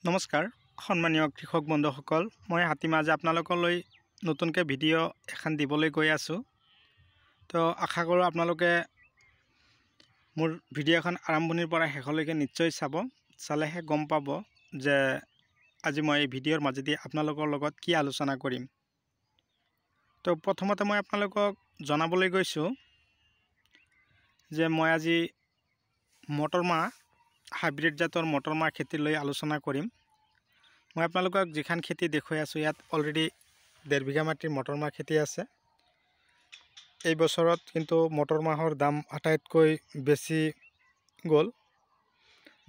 নমস্কাৰ সন্মানীয় কৃষক বন্ধুসকল, মই হাতীমা আজি আপোনালোকলৈ নতুনকৈ ভিডিঅ' এখন দিবলৈ গৈ আছোঁ। তো আশা কৰোঁ আপোনালোকে মোৰ ভিডিঅ'খন আৰম্ভণিৰ পৰা শেষলৈকে নিশ্চয় চালেহে গম পাব যে আজি মই এই ভিডিঅ'ৰ মাজেদি আপোনালোকৰ লগত কি আলোচনা কৰিম। তো প্ৰথমতে মই আপোনালোকক জনাবলৈ গৈছোঁ যে মই আজি মটৰমাহ হাইব্ৰিড জাতৰ মটৰমাহ খেতি লৈ আলোচনা কৰিম। মই আপোনালোকক যিখন খেতি দেখুৱাই আছোঁ ইয়াত অলৰেডি 1.5 বিঘা মাটিৰ মটৰমাহ খেতি আছে। এই বছৰত কিন্তু মটৰমাহৰ দাম আটাইতকৈ বেছি গ'ল।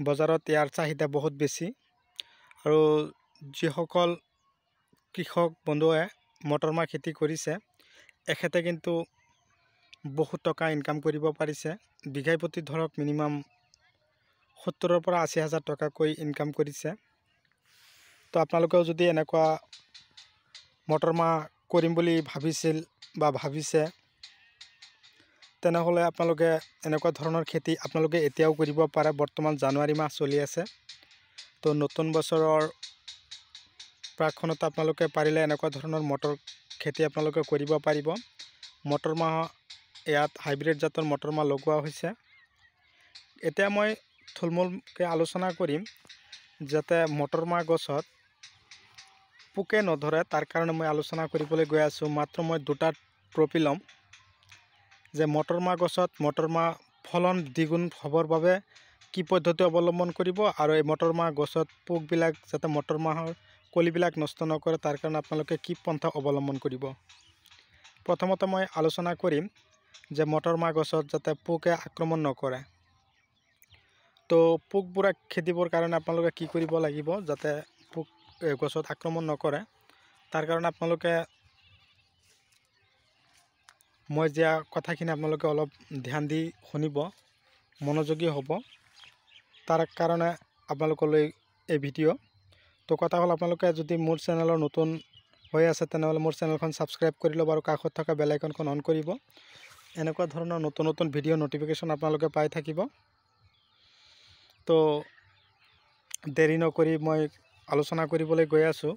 বজাৰত ইয়াৰ চাহিদা বহুত বেছি আৰু যিসকল কৃষক বন্ধুৱে মটৰমাহ খেতি কৰিছে এখেতে কিন্তু বহুত টকা ইনকাম কৰিব পাৰিছে। বিঘাই প্ৰতি ধৰক মিনিমাম 70,000 পৰা 80,000 টকাকৈ ইনকাম কৰিছে। তো আপোনালোকেও যদি এনেকুৱা মটৰমাহ কৰিম বুলি ভাবিছিল বা ভাবিছে তেনেহ'লে আপোনালোকে এনেকুৱা ধৰণৰ খেতি আপোনালোকে এতিয়াও কৰিব পাৰে। বৰ্তমান জানুৱাৰী মাহ চলি আছে। তো নতুন বছৰৰ প্ৰাকক্ষণত আপোনালোকে পাৰিলে এনেকুৱা ধৰণৰ মটৰ খেতি আপোনালোকে কৰিব পাৰিব। মটৰমাহ ইয়াত হাইব্ৰিড জাতৰ মটৰমাহ লগোৱা হৈছে। এতিয়া মই থুলমূলকৈ আলোচনা কৰিম যাতে মটৰমাহ গছত পোকে নধৰে, তাৰ কাৰণে মই আলোচনা কৰিবলৈ গৈ আছোঁ। মাত্ৰ মই দুটা ট্ৰপি ল'ম যে মটৰমাহ গছত মটৰমাহ ফলন দ্বিগুণ হ'বৰ বাবে কি পদ্ধতি অৱলম্বন কৰিব আৰু এই মটৰমাহ গছত পোকবিলাক যাতে মটৰমাহৰ কলিবিলাক নষ্ট নকৰে তাৰ কাৰণে আপোনালোকে কি পন্থা অৱলম্বন কৰিব। প্ৰথমতে মই আলোচনা কৰিম যে মটৰমাহ গছত যাতে পোকে আক্ৰমণ নকৰে। তো পোকবোৰ খেদিবৰ কাৰণে আপোনালোকে কি কৰিব লাগিব যাতে পোক গছত আক্ৰমণ নকৰে, তাৰ কাৰণে আপোনালোকে মই দিয়া কথাখিনি আপোনালোকে অলপ ধ্যান দি শুনিব, মনোযোগী হ'ব। তাৰ কাৰণে আপোনালোকলৈ এই ভিডিঅ'। তো কথা হ'ল আপোনালোকে যদি মোৰ চেনেলৰ নতুন হৈ আছে তেনেহ'লে মোৰ চেনেলখন ছাবস্ক্ৰাইব কৰি ল'ব আৰু কাষত থকা বেল আইকনখন অন কৰিব। এনেকুৱা ধৰণৰ নতুন নতুন ভিডিঅ' নটিফিকেশ্যন আপোনালোকে পাই থাকিব। তো দেৰি নকৰি মই আলোচনা কৰিবলৈ গৈ আছোঁ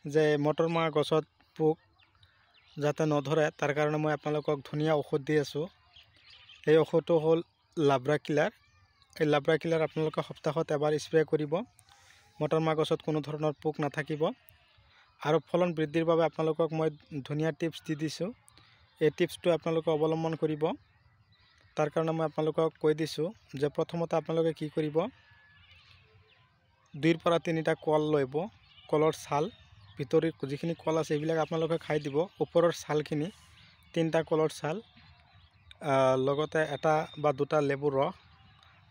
যে মটৰমাহ গছত পোক যাতে নধৰে তাৰ কাৰণে মই আপোনালোকক ধুনীয়া ঔষধ দি আছোঁ। এই ঔষধটো হ'ল লাব্ৰা কিলাৰ। এই লাব্ৰা কিলাৰ আপোনালোকে সপ্তাহত এবাৰ স্প্ৰে কৰিব। মটৰমাহ গছত কোনো ধৰণৰ পোক নাথাকিব আৰু ফলন বৃদ্ধিৰ বাবে আপোনালোকক মই ধুনীয়া টিপছ দি দিছোঁ। এই টিপছটো আপোনালোকে অৱলম্বন কৰিব। তাৰ কাৰণে মই আপোনালোকক কৈ দিছোঁ যে প্ৰথমতে আপোনালোকে কি কৰিব, 2 পৰা 3টা কল ল'ব। কলৰ ছাল ভিতৰি যিখিনি কল আছে এইবিলাক আপোনালোকে খাই দিব। ওপৰৰ ছালখিনি 3টা কলৰ ছাল, লগতে 1 বা 2টা লেবুৰ ৰস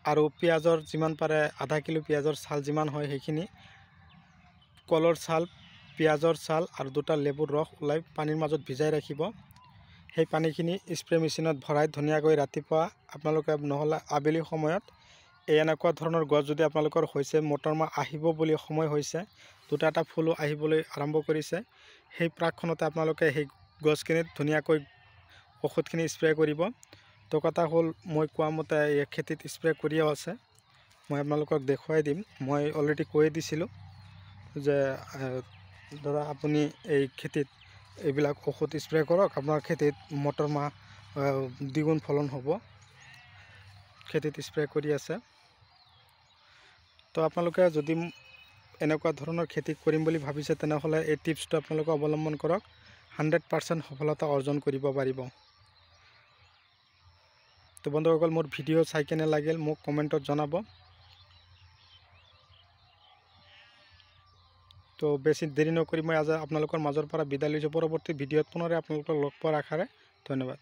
আৰু পিঁয়াজৰ যিমান পাৰে আধা কিলো পিঁয়াজৰ ছাল যিমান হয় সেইখিনি কলৰ ছাল, পিঁয়াজৰ ছাল আৰু 2টা লেবুৰ ৰস ওলাই পানীৰ মাজত ভিজাই ৰাখিব। সেই পানীখিনি স্প্ৰে মেচিনত ভৰাই ধুনীয়াকৈ ৰাতিপুৱা আপোনালোকে নহ'লে আবেলি সময়ত এনেকুৱা ধৰণৰ গছ যদি আপোনালোকৰ হৈছে, মটৰমাহ আহিব বুলি সময় হৈছে, 2টা ফুলো আহিবলৈ আৰম্ভ কৰিছে, সেই প্ৰাকক্ষণতে আপোনালোকে সেই গছখিনিত ধুনীয়াকৈ ঔষধখিনি স্প্ৰে কৰিব। তো কথা হ'ল মই কোৱা মতে এই খেতিত স্প্ৰে কৰিও আছে। মই আপোনালোকক দেখুৱাই দিম। মই অলৰেডি কৈয়ে দিছিলোঁ যে ধৰা আপুনি এই খেতিত এইবিলাক ঔষধ স্প্ৰে কৰক, আপোনাৰ খেতিত মটৰমাহ দ্বিগুণ ফলন হ'ব। খেতিত স্প্ৰে কৰি আছে। তো আপোনালোকে যদি এনেকুৱা ধৰণৰ খেতি কৰিম বুলি ভাবিছে তেনেহ'লে এই টিপছটো আপোনালোকে অৱলম্বন কৰক। 100% সফলতা অৰ্জন কৰিব পাৰিব। তো বন্ধুসকল, মোৰ ভিডিঅ' চাই কেনে লাগিল মোক কমেণ্টত জনাব। তো বেছি দেৰি নকৰি মই আজি আপোনালোকৰ মাজৰ পৰা বিদায় লৈছোঁ। পৰৱৰ্তী ভিডিঅ'ত পুনৰ আপোনালোকক লগ পোৱাৰ আশাৰে ধন্যবাদ।